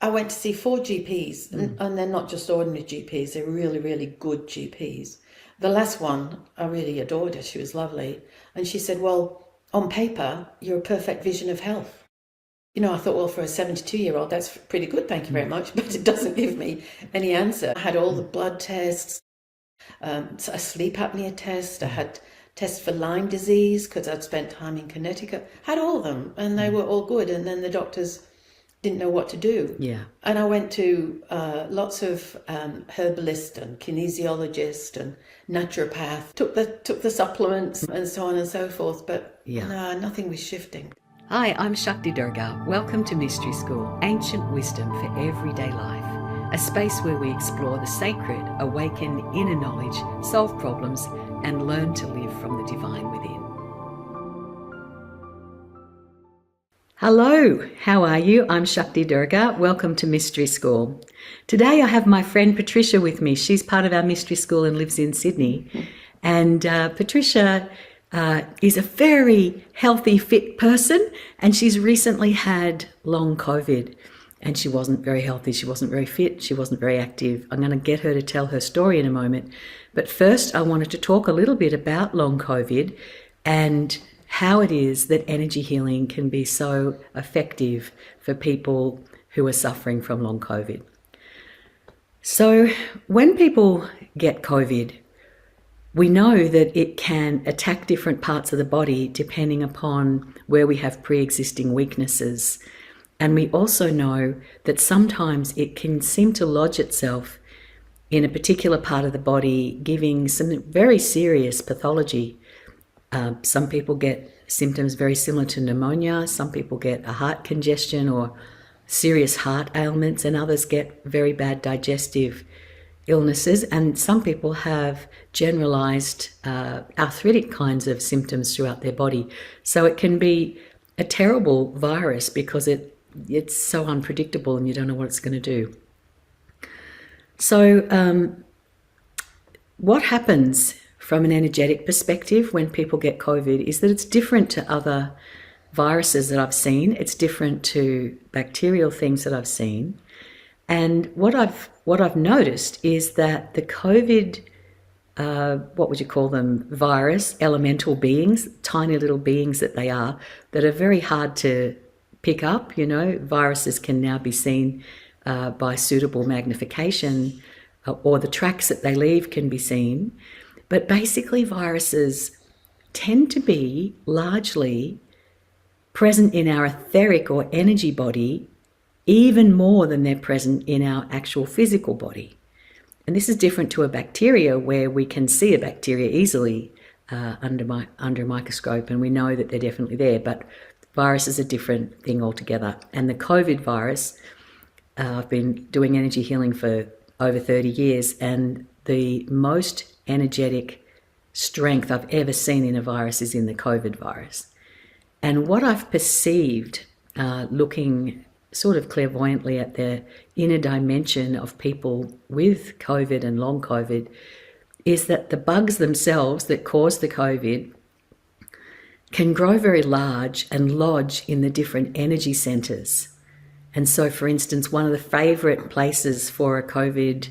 I went to see 4 GPs, and they're not just ordinary GPs, they're really, really good GPs. The last one, I really adored her, she was lovely. And she said, well, on paper, you're a perfect vision of health. I thought, well, for a 72-year-old, that's pretty good, thank you very much, but it doesn't give me any answer. I had all the blood tests, a sleep apnea test, I had tests for Lyme disease because I'd spent time in Connecticut, had all of them, and they were all good. And then the doctors didn't know what to do. Yeah. And I went to lots of herbalist and kinesiologist and naturopath, took the supplements and so on and so forth, but no, nothing was shifting. Hi, I'm Shakti Durga. Welcome to Mystery School, ancient wisdom for everyday life. A space where we explore the sacred, awaken inner knowledge, solve problems, and learn to live from the divine within. Hello, how are you? I'm Shakti Durga. Welcome to Mystery School. Today I have my friend Patricia with me. She's part of our Mystery School and lives in Sydney. And Patricia is a very healthy, fit person, and she's recently had long COVID. And she wasn't very healthy, she wasn't very fit, she wasn't very active. I'm going to get her to tell her story in a moment. But first, I wanted to talk a little bit about long COVID and how it is that energy healing can be so effective for people who are suffering from long COVID. So when people get COVID, we know that it can attack different parts of the body depending upon where we have pre-existing weaknesses. And we also know that sometimes it can seem to lodge itself in a particular part of the body, giving some very serious pathology. Some people get symptoms very similar to pneumonia, some people get a heart congestion or serious heart ailments, and others get very bad digestive illnesses, and some people have generalized arthritic kinds of symptoms throughout their body. So it can be a terrible virus because it's so unpredictable and you don't know what it's going to do. So what happens from an energetic perspective when people get COVID is that it's different to other viruses that I've seen. It's different to bacterial things that I've seen. And what I've noticed is that the COVID, what would you call them, virus, elemental beings, tiny little beings that they are, that are very hard to pick up. Viruses can now be seen by suitable magnification, or the tracks that they leave can be seen. But basically viruses tend to be largely present in our etheric or energy body even more than they're present in our actual physical body. And this is different to a bacteria where we can see a bacteria easily under a microscope, and we know that they're definitely there, but virus is a different thing altogether. And the COVID virus, I've been doing energy healing for over 30 years, and the most energetic strength I've ever seen in a virus is in the COVID virus. And what I've perceived looking sort of clairvoyantly at the inner dimension of people with COVID and long COVID is that the bugs themselves that cause the COVID can grow very large and lodge in the different energy centers. And so, for instance, one of the favorite places for a COVID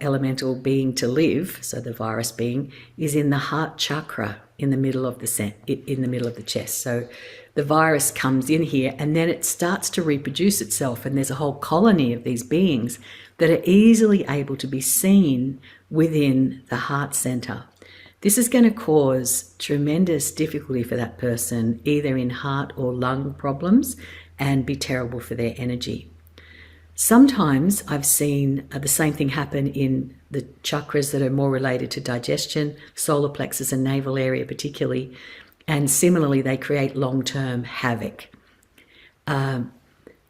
elemental being to live, so the virus being, is in the heart chakra in the middle of the chest. So the virus comes in here and then it starts to reproduce itself, and there's a whole colony of these beings that are easily able to be seen within the heart center. This is going to cause tremendous difficulty for that person, either in heart or lung problems, and be terrible for their energy. Sometimes I've seen the same thing happen in the chakras that are more related to digestion, solar plexus and navel area particularly, and similarly they create long-term havoc.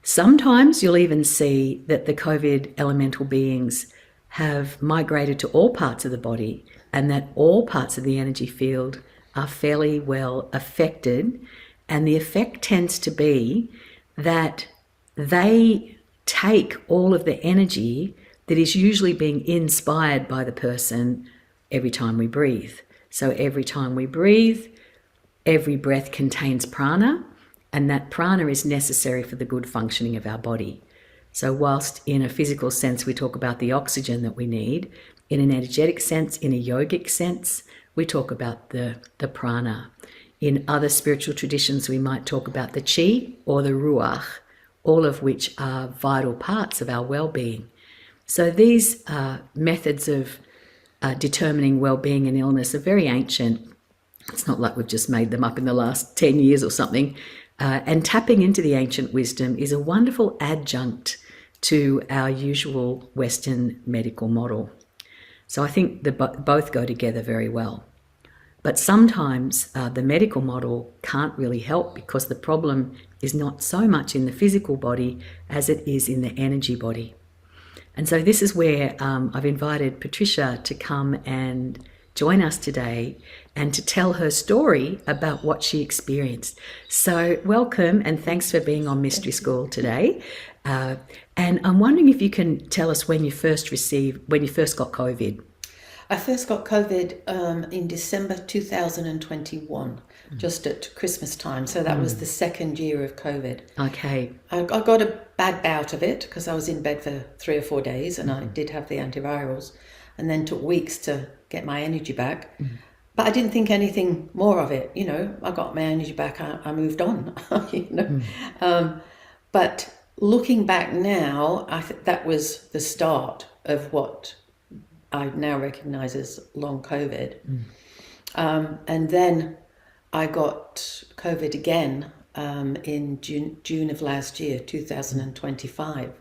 Sometimes you'll even see that the COVID elemental beings have migrated to all parts of the body, and that all parts of the energy field are fairly well affected, and the effect tends to be that they take all of the energy that is usually being inspired by the person every time we breathe. So every time we breathe, every breath contains prana, and that prana is necessary for the good functioning of our body. So whilst in a physical sense we talk about the oxygen that we need, in an energetic sense, in a yogic sense, we talk about the prana. In other spiritual traditions, we might talk about the chi or the ruach, all of which are vital parts of our well-being. So these methods of determining well-being and illness are very ancient. It's not like we've just made them up in the last 10 years or something. And tapping into the ancient wisdom is a wonderful adjunct to our usual Western medical model. So I think both go together very well. But sometimes the medical model can't really help because the problem is not so much in the physical body as it is in the energy body. And so this is where I've invited Patricia to come and join us today and to tell her story about what she experienced. So welcome and thanks for being on Mystery School today. And I'm wondering if you can tell us when you first got COVID. I first got COVID in December 2021, just at Christmas time. So that was the second year of COVID. Okay. I got a bad bout of it because I was in bed for 3 or 4 days and I did have the antivirals, and then took weeks to get my energy back. But I didn't think anything more of it. You know, I got my energy back. I moved on, you know. But looking back now, I think that was the start of what I now recognise as long COVID. And then I got COVID again in June of last year, 2025.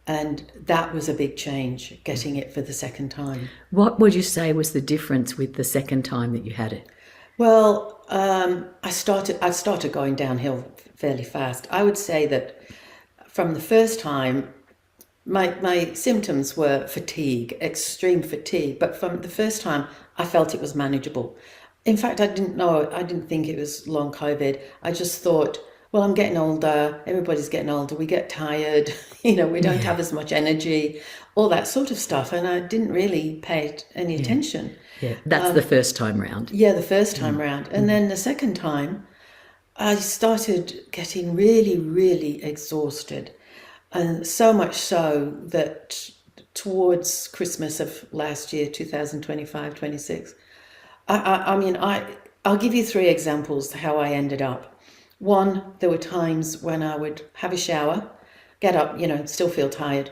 And that was a big change, getting it for the second time. What would you say was the difference with the second time that you had it? Well, I started going downhill fairly fast. I would say that from the first time, my symptoms were fatigue, extreme fatigue. But from the first time, I felt it was manageable. In fact, I didn't think it was long COVID. I just thought, well, I'm getting older. Everybody's getting older. We get tired. You know, we don't have as much energy, all that sort of stuff. And I didn't really pay any attention. Yeah, that's the first time round. Yeah, the first time round. And then the second time, I started getting really, really exhausted. And so much so that towards Christmas of last year, 2025, 26, I'll give you 3 examples how I ended up. One, there were times when I would have a shower, get up, you know, still feel tired,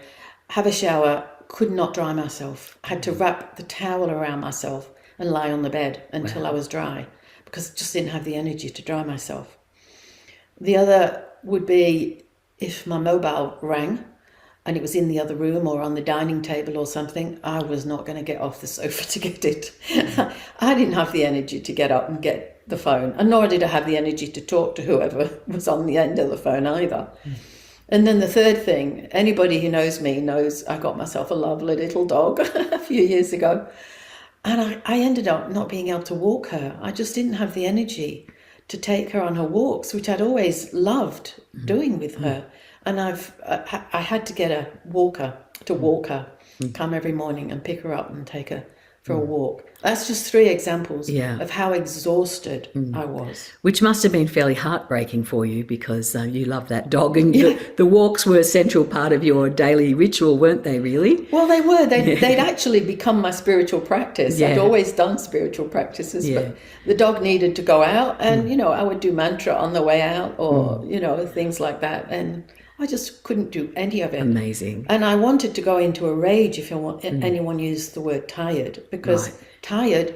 have a shower, could not dry myself. I had to wrap the towel around myself and lie on the bed until I was dry because I just didn't have the energy to dry myself. The other would be if my mobile rang and it was in the other room or on the dining table or something, I was not going to get off the sofa to get it. I didn't have the energy to get up and get the phone, and nor did I have the energy to talk to whoever was on the end of the phone either. And then the third thing, anybody who knows me knows I got myself a lovely little dog a few years ago, and I ended up not being able to walk her. I just didn't have the energy to take her on her walks, which I'd always loved doing with her. And I had to get a walker to walk her, come every morning and pick her up and take her for a walk. That's just 3 examples of how exhausted I was. Which must have been fairly heartbreaking for you because you love that dog, and the walks were a central part of your daily ritual, weren't they, really? Well, they were. They'd actually become my spiritual practice. I'd always done spiritual practices, but the dog needed to go out, and, you know, I would do mantra on the way out or, you know, things like that. And I just couldn't do any of it. Amazing. And I wanted to go into a rage if anyone used the word tired, because tired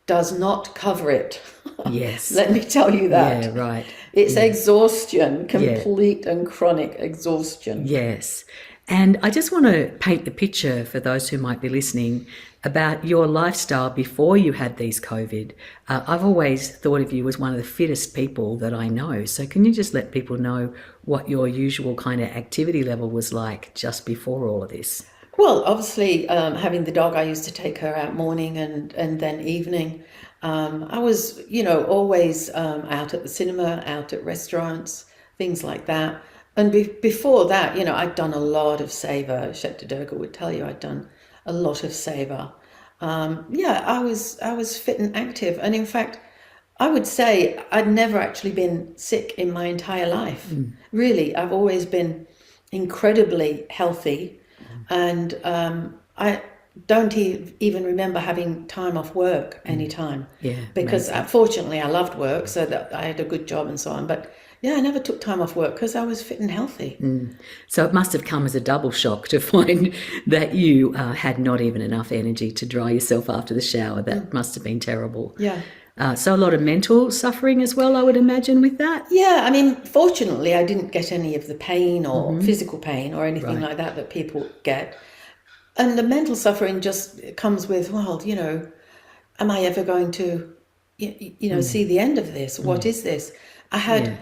does not cover it. Yes. Let me tell you that. Yeah, right. It's exhaustion, complete and chronic exhaustion. Yes. And I just want to paint the picture for those who might be listening about your lifestyle before you had these COVID. I've always thought of you as one of the fittest people that I know. So can you just let people know what your usual kind of activity level was like just before all of this? Well, obviously, having the dog, I used to take her out morning and then evening. I was, you know, always out at the cinema, out at restaurants, things like that. And before that, you know, I'd done a lot of Seva. Shakti Durga would tell you I'd done a lot of Seva. I was fit and active. And in fact, I would say I'd never actually been sick in my entire life. Really, I've always been incredibly healthy, and I don't even remember having time off work any time. Yeah, Because amazing. fortunately I loved work, so that I had a good job and so on. But yeah, I never took time off work because I was fit and healthy. So it must have come as a double shock to find that you had not even enough energy to dry yourself after the shower. That must have been terrible. Yeah. So a lot of mental suffering as well, I would imagine, with that. Yeah, I mean, fortunately, I didn't get any of the pain or physical pain or anything Right. like that people get. And the mental suffering just comes with, well, am I ever going to, see the end of this? What is this? Yeah.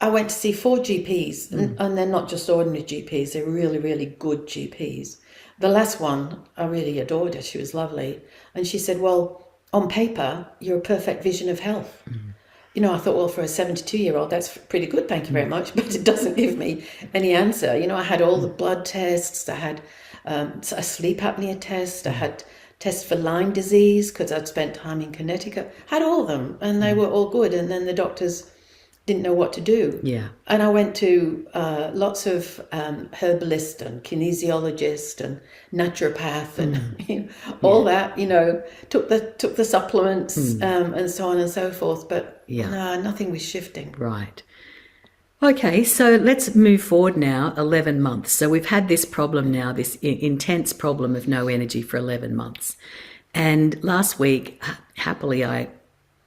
I went to see 4 GPs, and they're not just ordinary GPs, they're really, really good GPs. The last one, I really adored her, she was lovely. And she said, well, on paper, you're a perfect vision of health. I thought, well, for a 72-year-old, that's pretty good, thank you very much, but it doesn't give me any answer. I had all the blood tests, I had a sleep apnea test, I had tests for Lyme disease because I'd spent time in Connecticut, had all of them, and they were all good. And then the doctors didn't know what to do. Yeah. And I went to lots of herbalist and kinesiologist and naturopath and all that. Took the supplements and so on and so forth. But no, nothing was shifting. Right. Okay, so let's move forward now 11 months. So we've had this problem now, this intense problem of no energy for 11 months. And last week, happily, I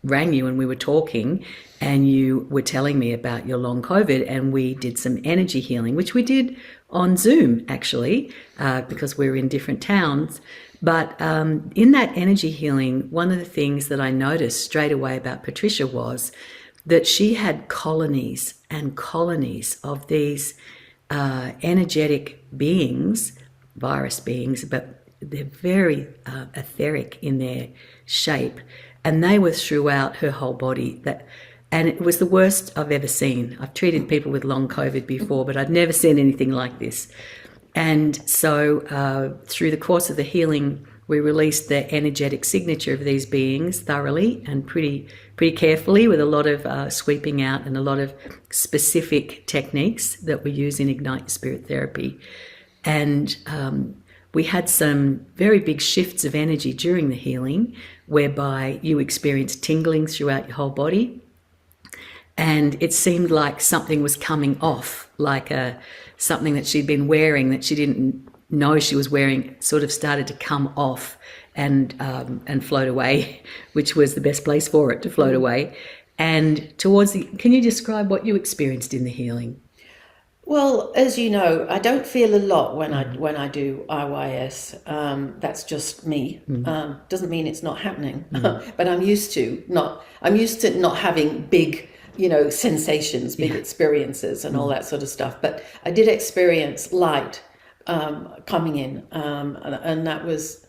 rang you and we were talking and you were telling me about your long COVID, and we did some energy healing, which we did on Zoom actually, because we were in different towns. But in that energy healing, one of the things that I noticed straight away about Patricia was that she had colonies and colonies of these energetic beings, virus beings, but they're very etheric in their shape, and they were throughout her whole body. And it was the worst I've ever seen. I've treated people with long COVID before, but I'd never seen anything like this. And so through the course of the healing, we released the energetic signature of these beings thoroughly and pretty carefully, with a lot of sweeping out and a lot of specific techniques that we use in Ignite Spirit Therapy. And we had some very big shifts of energy during the healing, whereby you experienced tingling throughout your whole body. And it seemed like something was coming off, like something that she'd been wearing that she didn't know she was wearing sort of started to come off and float away, which was the best place for it to float away. And can you describe what you experienced in the healing? Well, as you know, I don't feel a lot when I do IYS. That's just me. Doesn't mean it's not happening, but I'm used to not having big, sensations, big experiences, and all that sort of stuff. But I did experience light coming in, and that was,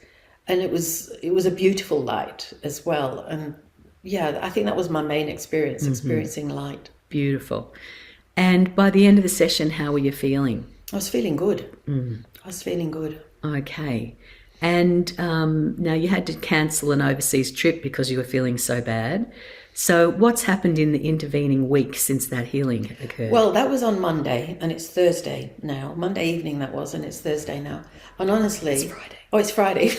and it was a beautiful light as well. And yeah, I think that was my main experience, experiencing light. Beautiful. And by the end of the session, how were you feeling? I was feeling good. I was feeling good. Okay. And now you had to cancel an overseas trip because you were feeling so bad. So what's happened in the intervening week since that healing occurred? Well, that was on Monday, and it's Thursday now. Monday evening that was, and it's Thursday now. And honestly... It's Friday. Oh, it's Friday.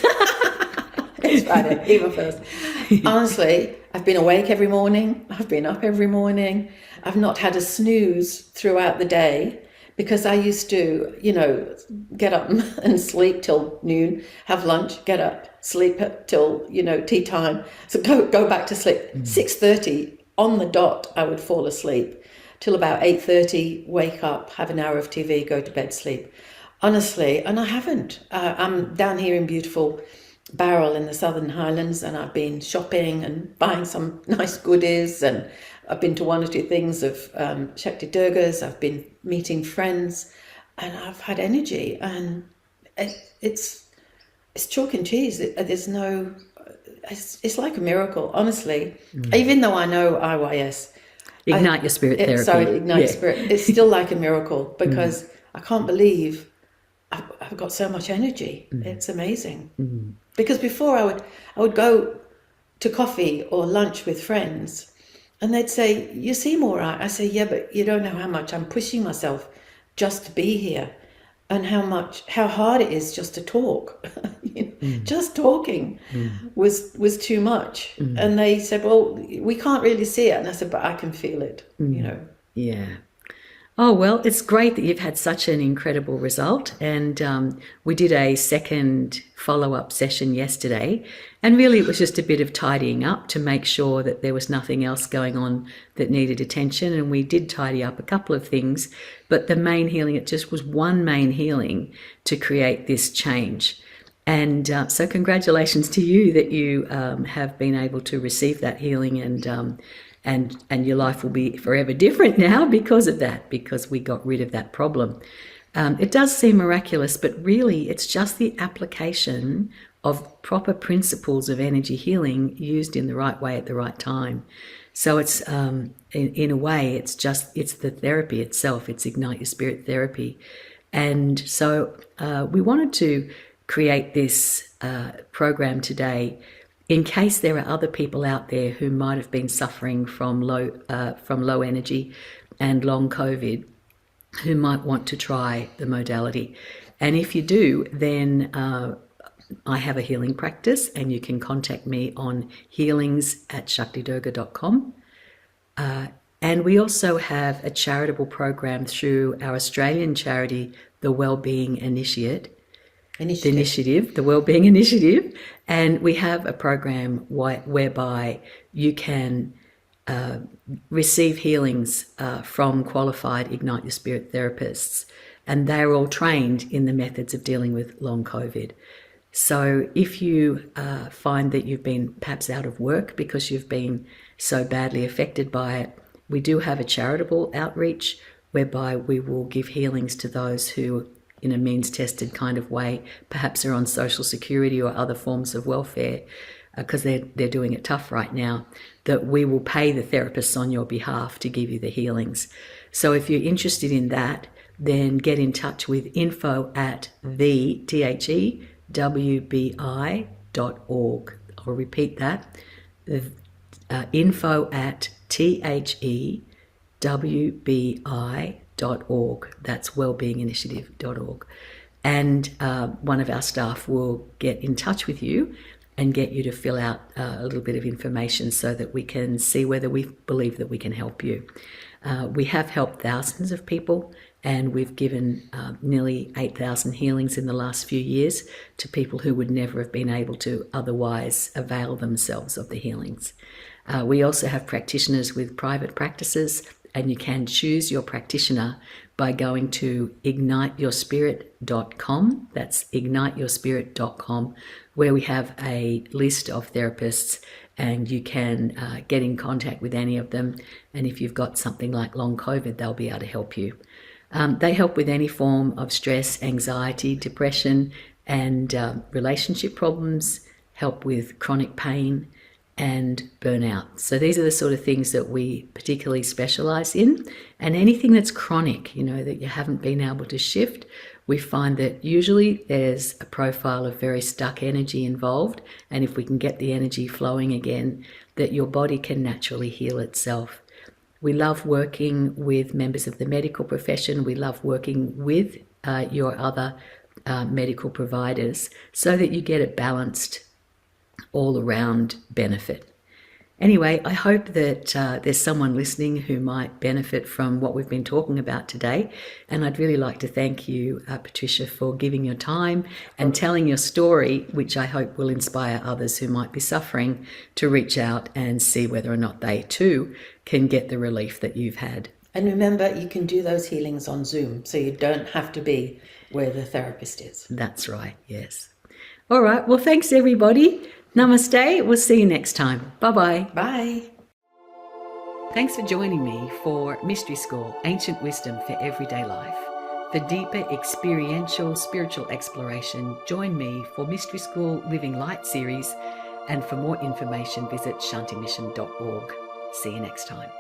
It's Friday, even first. Honestly, I've been awake every morning. I've been up every morning. I've not had a snooze throughout the day, because I used to, get up and sleep till noon, have lunch, get up, sleep till, tea time. So go back to sleep. 6:30 on the dot, I would fall asleep till about 8:30, wake up, have an hour of TV, go to bed, sleep. Honestly, and I haven't. I'm down here in beautiful Barrel in the Southern Highlands, and I've been shopping and buying some nice goodies, and I've been to one or two things of Shakti Durgas. I've been meeting friends, and I've had energy, and it's chalk and cheese. It's like a miracle, honestly. Even though I know IYS, Ignite Your Spirit Therapy. Ignite Spirit. It's still like a miracle, because I can't believe I've got so much energy. It's amazing. Because before I would go to coffee or lunch with friends, and they'd say, "You seem all right." I say, "Yeah, but you don't know how much I'm pushing myself just to be here, and how hard it is just to talk." Just talking was too much. And they said, "Well, we can't really see it." And I said, "But I can feel it." Yeah. Oh, well, it's great that you've had such an incredible result. And we did a second follow-up session yesterday. And really, it was just a bit of tidying up to make sure that there was nothing else going on that needed attention. And we did tidy up a couple of things. But the main healing, it just was one main healing to create this change. And so congratulations to you that you have been able to receive that healing, and your life will be forever different now because of that, because we got rid of that problem. It does seem miraculous, but really it's just the application of proper principles of energy healing used in the right way at the right time. So it's, in a way, it's the therapy itself. It's Ignite Your Spirit therapy. And so we wanted to create this program today in case there are other people out there who might have been suffering from low energy and long COVID, who might want to try the modality. And if you do, then I have a healing practice, and you can contact me on healings@shaktidurga.com. And we also have a charitable program through our Australian charity, the Wellbeing Initiative, the Wellbeing Initiative, and we have a program whereby you can receive healings from qualified Ignite Your Spirit therapists, and they're all trained in the methods of dealing with long COVID. So if you find that you've been perhaps out of work because you've been so badly affected by it, we do have a charitable outreach whereby we will give healings to those who, in a means-tested kind of way, perhaps are on social security or other forms of welfare, because they're doing it tough right now, that we will pay the therapists on your behalf to give you the healings. So if you're interested in that, then get in touch with info@thewbi.org. I'll repeat that, info@thewbi.org. That's wellbeinginitiative.org. And one of our staff will get in touch with you and get you to fill out a little bit of information so that we can see whether we believe that we can help you. We have helped thousands of people, and we've given nearly 8,000 healings in the last few years to people who would never have been able to otherwise avail themselves of the healings. We also have practitioners with private practices, and you can choose your practitioner by going to igniteyourspirit.com. That's igniteyourspirit.com, where we have a list of therapists, and you can get in contact with any of them. And if you've got something like long COVID, they'll be able to help you. They help with any form of stress, anxiety, depression, and relationship problems, help with chronic pain and burnout. So these are the sort of things that we particularly specialize in. And anything that's chronic, that you haven't been able to shift, we find that usually there's a profile of very stuck energy involved. And if we can get the energy flowing again, that your body can naturally heal itself. We love working with members of the medical profession. We love working with your other medical providers so that you get it balanced all around benefit. Anyway, I hope that there's someone listening who might benefit from what we've been talking about today. And I'd really like to thank you, Patricia, for giving your time and telling your story, which I hope will inspire others who might be suffering to reach out and see whether or not they too can get the relief that you've had. And remember, you can do those healings on Zoom, so you don't have to be where the therapist is. That's right, yes. All right, well, thanks everybody. Namaste. We'll see you next time. Bye-bye. Bye. Thanks for joining me for Mystery School, Ancient Wisdom for Everyday Life. For deeper experiential spiritual exploration, join me for Mystery School Living Light series. And for more information, visit shantimission.org. See you next time.